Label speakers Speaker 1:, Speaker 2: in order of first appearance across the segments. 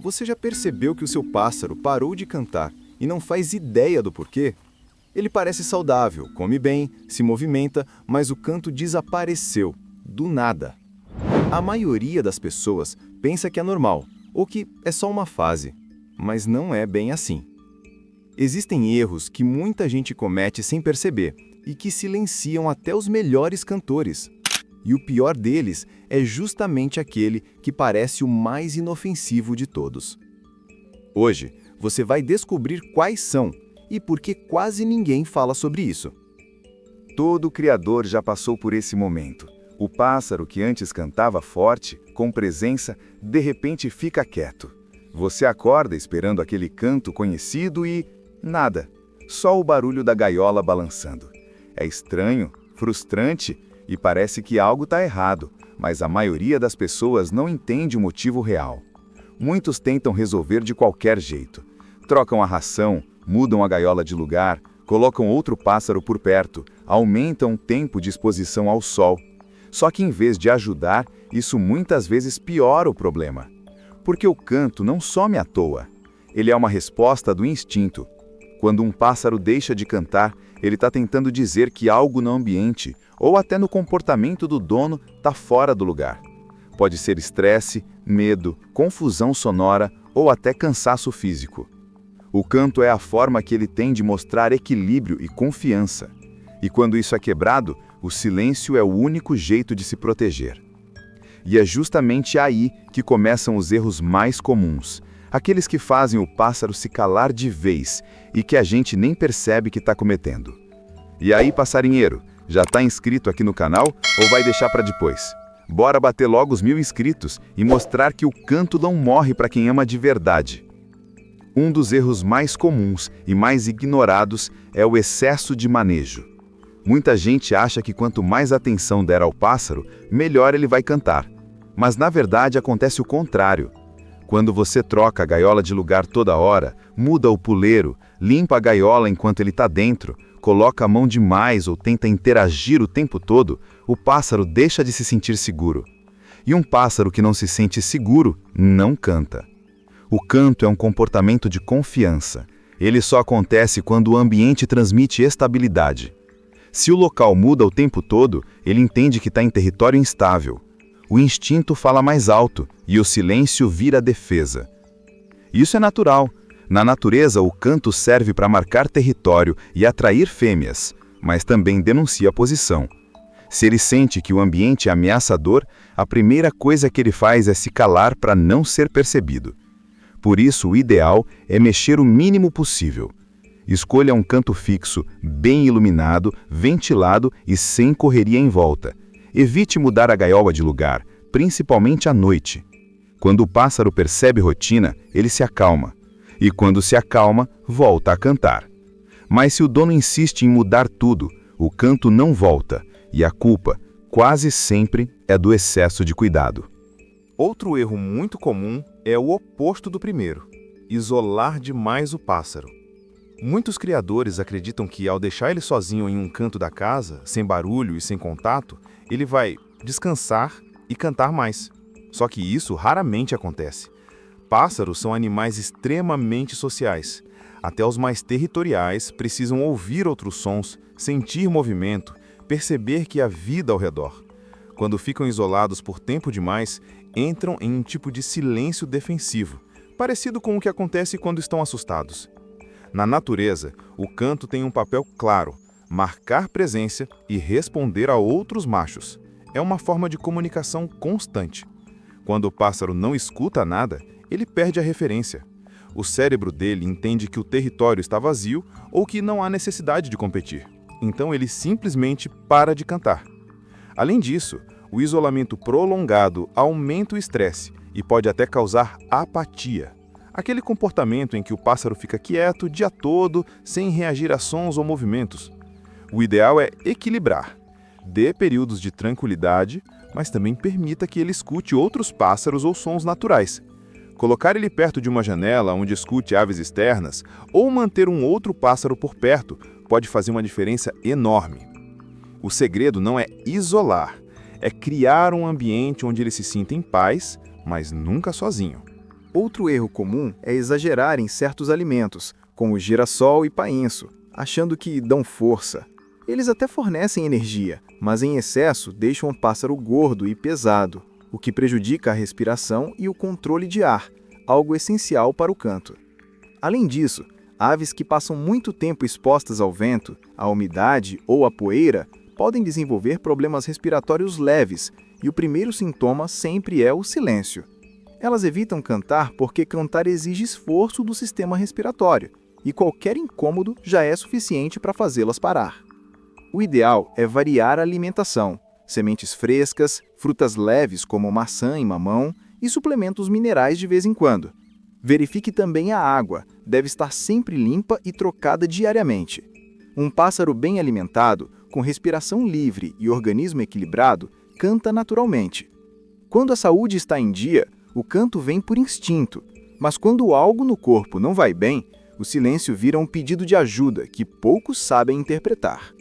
Speaker 1: Você já percebeu que o seu pássaro parou de cantar e não faz ideia do porquê? Ele parece saudável, come bem, se movimenta, mas o canto desapareceu, do nada. A maioria das pessoas pensa que é normal, ou que é só uma fase, mas não é bem assim. Existem erros que muita gente comete sem perceber e que silenciam até os melhores cantores. E o pior deles é justamente aquele que parece o mais inofensivo de todos. Hoje, você vai descobrir quais são e por que quase ninguém fala sobre isso.
Speaker 2: Todo criador já passou por esse momento. O pássaro que antes cantava forte, com presença, de repente fica quieto. Você acorda esperando aquele canto conhecido e... nada. Só o barulho da gaiola balançando. É estranho, frustrante e parece que algo está errado, mas a maioria das pessoas não entende o motivo real. Muitos tentam resolver de qualquer jeito. Trocam a ração, mudam a gaiola de lugar, colocam outro pássaro por perto, aumentam o tempo de exposição ao sol. Só que em vez de ajudar, isso muitas vezes piora o problema. Porque o canto não some à toa. Ele é uma resposta do instinto. Quando um pássaro deixa de cantar, ele está tentando dizer que algo no ambiente, ou até no comportamento do dono, está fora do lugar. Pode ser estresse, medo, confusão sonora ou até cansaço físico. O canto é a forma que ele tem de mostrar equilíbrio e confiança. E quando isso é quebrado, o silêncio é o único jeito de se proteger. E é justamente aí que começam os erros mais comuns, aqueles que fazem o pássaro se calar de vez e que a gente nem percebe que está cometendo. E aí, passarinheiro, já está inscrito aqui no canal ou vai deixar para depois? Bora bater logo os 1000 inscritos e mostrar que o canto não morre para quem ama de verdade. Um dos erros mais comuns e mais ignorados é o excesso de manejo. Muita gente acha que quanto mais atenção der ao pássaro, melhor ele vai cantar. Mas na verdade acontece o contrário. Quando você troca a gaiola de lugar toda hora, muda o puleiro, limpa a gaiola enquanto ele está dentro, coloca a mão demais ou tenta interagir o tempo todo, o pássaro deixa de se sentir seguro. E um pássaro que não se sente seguro não canta. O canto é um comportamento de confiança. Ele só acontece quando o ambiente transmite estabilidade. Se o local muda o tempo todo, ele entende que está em território instável. O instinto fala mais alto e o silêncio vira defesa. Isso é natural. Na natureza, o canto serve para marcar território e atrair fêmeas, mas também denuncia a posição. Se ele sente que o ambiente é ameaçador, a primeira coisa que ele faz é se calar para não ser percebido. Por isso, o ideal é mexer o mínimo possível. Escolha um canto fixo, bem iluminado, ventilado e sem correria em volta. Evite mudar a gaiola de lugar, principalmente à noite. Quando o pássaro percebe rotina, ele se acalma. E quando se acalma, volta a cantar. Mas se o dono insiste em mudar tudo, o canto não volta, e a culpa, quase sempre, é do excesso de cuidado.
Speaker 3: Outro erro muito comum é o oposto do primeiro: isolar demais o pássaro. Muitos criadores acreditam que, ao deixar ele sozinho em um canto da casa, sem barulho e sem contato, ele vai descansar e cantar mais. Só que isso raramente acontece. Pássaros são animais extremamente sociais. Até os mais territoriais precisam ouvir outros sons, sentir movimento, perceber que há vida ao redor. Quando ficam isolados por tempo demais, entram em um tipo de silêncio defensivo, parecido com o que acontece quando estão assustados. Na natureza, o canto tem um papel claro: marcar presença e responder a outros machos. É uma forma de comunicação constante. Quando o pássaro não escuta nada, ele perde a referência. O cérebro dele entende que o território está vazio ou que não há necessidade de competir. Então ele simplesmente para de cantar. Além disso, o isolamento prolongado aumenta o estresse e pode até causar apatia. Aquele comportamento em que o pássaro fica quieto o dia todo, sem reagir a sons ou movimentos. O ideal é equilibrar. Dê períodos de tranquilidade, mas também permita que ele escute outros pássaros ou sons naturais. Colocar ele perto de uma janela onde escute aves externas ou manter um outro pássaro por perto pode fazer uma diferença enorme. O segredo não é isolar, é criar um ambiente onde ele se sinta em paz, mas nunca sozinho.
Speaker 4: Outro erro comum é exagerar em certos alimentos, como girassol e painço, achando que dão força. Eles até fornecem energia, mas em excesso deixam o pássaro gordo e pesado, o que prejudica a respiração e o controle de ar, algo essencial para o canto. Além disso, aves que passam muito tempo expostas ao vento, à umidade ou à poeira podem desenvolver problemas respiratórios leves, e o primeiro sintoma sempre é o silêncio. Elas evitam cantar porque cantar exige esforço do sistema respiratório, e qualquer incômodo já é suficiente para fazê-las parar. O ideal é variar a alimentação, sementes frescas, frutas leves como maçã e mamão e suplementos minerais de vez em quando. Verifique também a água, deve estar sempre limpa e trocada diariamente. Um pássaro bem alimentado, com respiração livre e organismo equilibrado, canta naturalmente. Quando a saúde está em dia, o canto vem por instinto, mas quando algo no corpo não vai bem, o silêncio vira um pedido de ajuda que poucos sabem interpretar.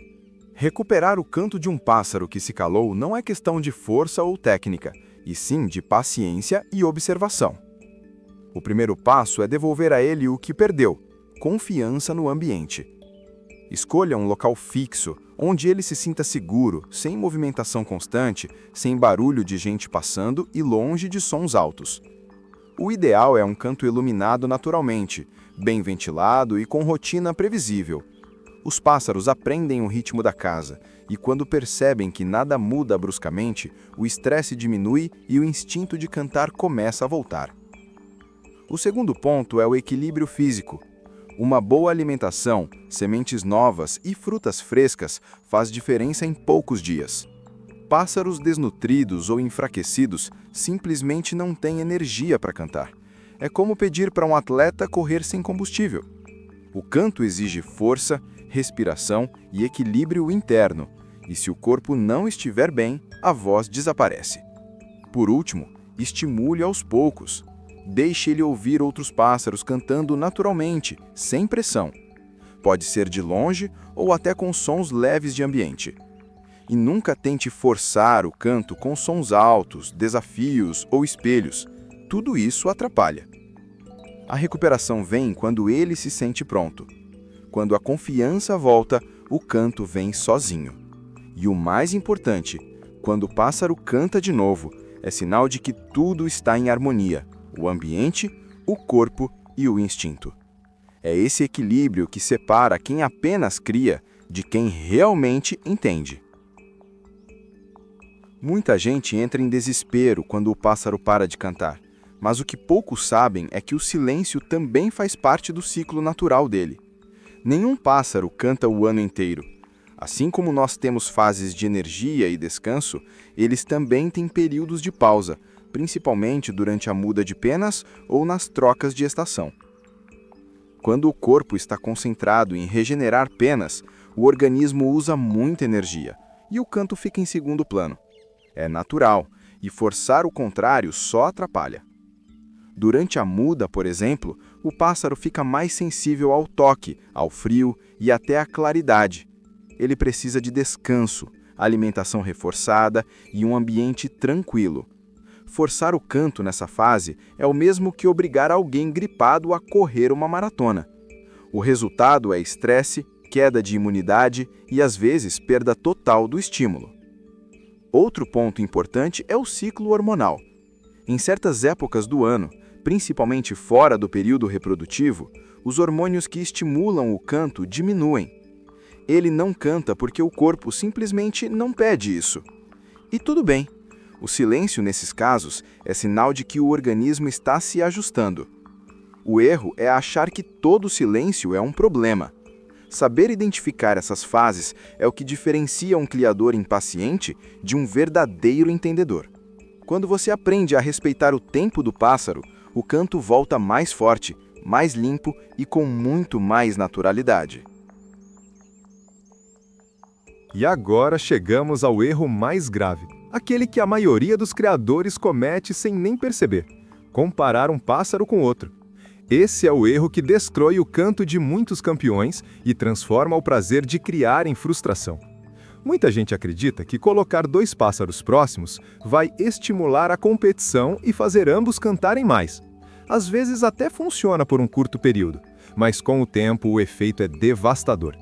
Speaker 1: Recuperar o canto de um pássaro que se calou não é questão de força ou técnica, e sim de paciência e observação. O primeiro passo é devolver a ele o que perdeu, confiança no ambiente. Escolha um local fixo, onde ele se sinta seguro, sem movimentação constante, sem barulho de gente passando e longe de sons altos. O ideal é um canto iluminado naturalmente, bem ventilado e com rotina previsível. Os pássaros aprendem o ritmo da casa, e quando percebem que nada muda bruscamente, o estresse diminui e o instinto de cantar começa a voltar. O segundo ponto é o equilíbrio físico. Uma boa alimentação, sementes novas e frutas frescas faz diferença em poucos dias. Pássaros desnutridos ou enfraquecidos simplesmente não têm energia para cantar. É como pedir para um atleta correr sem combustível. O canto exige força, respiração e equilíbrio interno, e se o corpo não estiver bem, a voz desaparece. Por último, estimule aos poucos. Deixe ele ouvir outros pássaros cantando naturalmente, sem pressão. Pode ser de longe ou até com sons leves de ambiente. E nunca tente forçar o canto com sons altos, desafios ou espelhos. Tudo isso atrapalha. A recuperação vem quando ele se sente pronto. Quando a confiança volta, o canto vem sozinho. E o mais importante, quando o pássaro canta de novo, é sinal de que tudo está em harmonia. O ambiente, o corpo e o instinto. É esse equilíbrio que separa quem apenas cria de quem realmente entende. Muita gente entra em desespero quando o pássaro para de cantar, mas o que poucos sabem é que o silêncio também faz parte do ciclo natural dele. Nenhum pássaro canta o ano inteiro. Assim como nós temos fases de energia e descanso, eles também têm períodos de pausa, principalmente durante a muda de penas ou nas trocas de estação. Quando o corpo está concentrado em regenerar penas, o organismo usa muita energia e o canto fica em segundo plano. É natural, e forçar o contrário só atrapalha. Durante a muda, por exemplo, o pássaro fica mais sensível ao toque, ao frio e até à claridade. Ele precisa de descanso, alimentação reforçada e um ambiente tranquilo. Forçar o canto nessa fase é o mesmo que obrigar alguém gripado a correr uma maratona. O resultado é estresse, queda de imunidade e, às vezes, perda total do estímulo. Outro ponto importante é o ciclo hormonal. Em certas épocas do ano, principalmente fora do período reprodutivo, os hormônios que estimulam o canto diminuem. Ele não canta porque o corpo simplesmente não pede isso. E tudo bem. O silêncio, nesses casos, é sinal de que o organismo está se ajustando. O erro é achar que todo silêncio é um problema. Saber identificar essas fases é o que diferencia um criador impaciente de um verdadeiro entendedor. Quando você aprende a respeitar o tempo do pássaro, o canto volta mais forte, mais limpo e com muito mais naturalidade.
Speaker 3: E agora chegamos ao erro mais grave, aquele que a maioria dos criadores comete sem nem perceber: comparar um pássaro com outro. Esse é o erro que destrói o canto de muitos campeões e transforma o prazer de criar em frustração. Muita gente acredita que colocar dois pássaros próximos vai estimular a competição e fazer ambos cantarem mais.
Speaker 1: Às vezes até funciona por um curto período, mas com o tempo o efeito é devastador.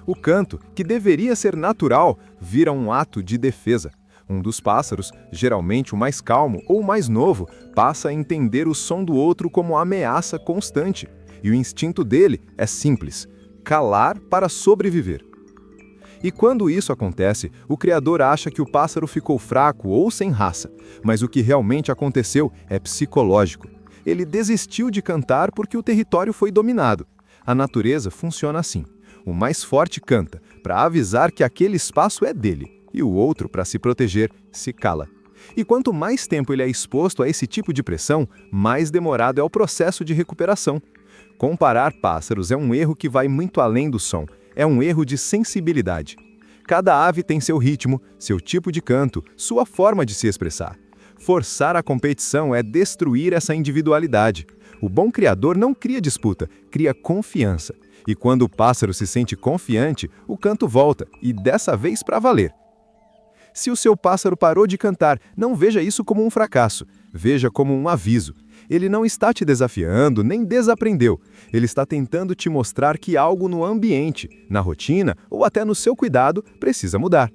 Speaker 1: O canto, que deveria ser natural, vira um ato de defesa. Um dos pássaros, geralmente o mais calmo ou o mais novo, passa a entender o som do outro como ameaça constante. E o instinto dele é simples: calar para sobreviver. E quando isso acontece, o criador acha que o pássaro ficou fraco ou sem raça, mas o que realmente aconteceu é psicológico. Ele desistiu de cantar porque o território foi dominado. A natureza funciona assim: o mais forte canta, para avisar que aquele espaço é dele, e o outro, para se proteger, se cala. E quanto mais tempo ele é exposto a esse tipo de pressão, mais demorado é o processo de recuperação. Comparar pássaros é um erro que vai muito além do som, é um erro de sensibilidade. Cada ave tem seu ritmo, seu tipo de canto, sua forma de se expressar. Forçar a competição é destruir essa individualidade. O bom criador não cria disputa, cria confiança. E quando o pássaro se sente confiante, o canto volta, e dessa vez para valer. Se o seu pássaro parou de cantar, não veja isso como um fracasso, veja como um aviso. Ele não está te desafiando, nem desaprendeu. Ele está tentando te mostrar que algo no ambiente, na rotina ou até no seu cuidado precisa mudar.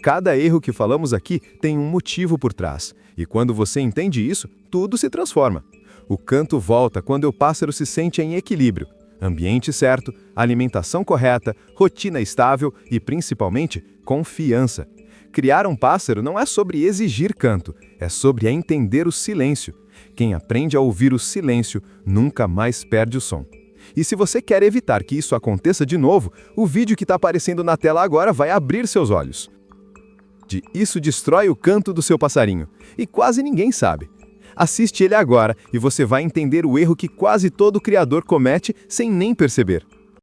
Speaker 1: Cada erro que falamos aqui tem um motivo por trás, e quando você entende isso, tudo se transforma. O canto volta quando o pássaro se sente em equilíbrio. Ambiente certo, alimentação correta, rotina estável e, principalmente, confiança. Criar um pássaro não é sobre exigir canto, é sobre entender o silêncio. Quem aprende a ouvir o silêncio nunca mais perde o som. E se você quer evitar que isso aconteça de novo, o vídeo que está aparecendo na tela agora vai abrir seus olhos. Isso destrói o canto do seu passarinho, e quase ninguém sabe. Assiste ele agora e você vai entender o erro que quase todo criador comete sem nem perceber.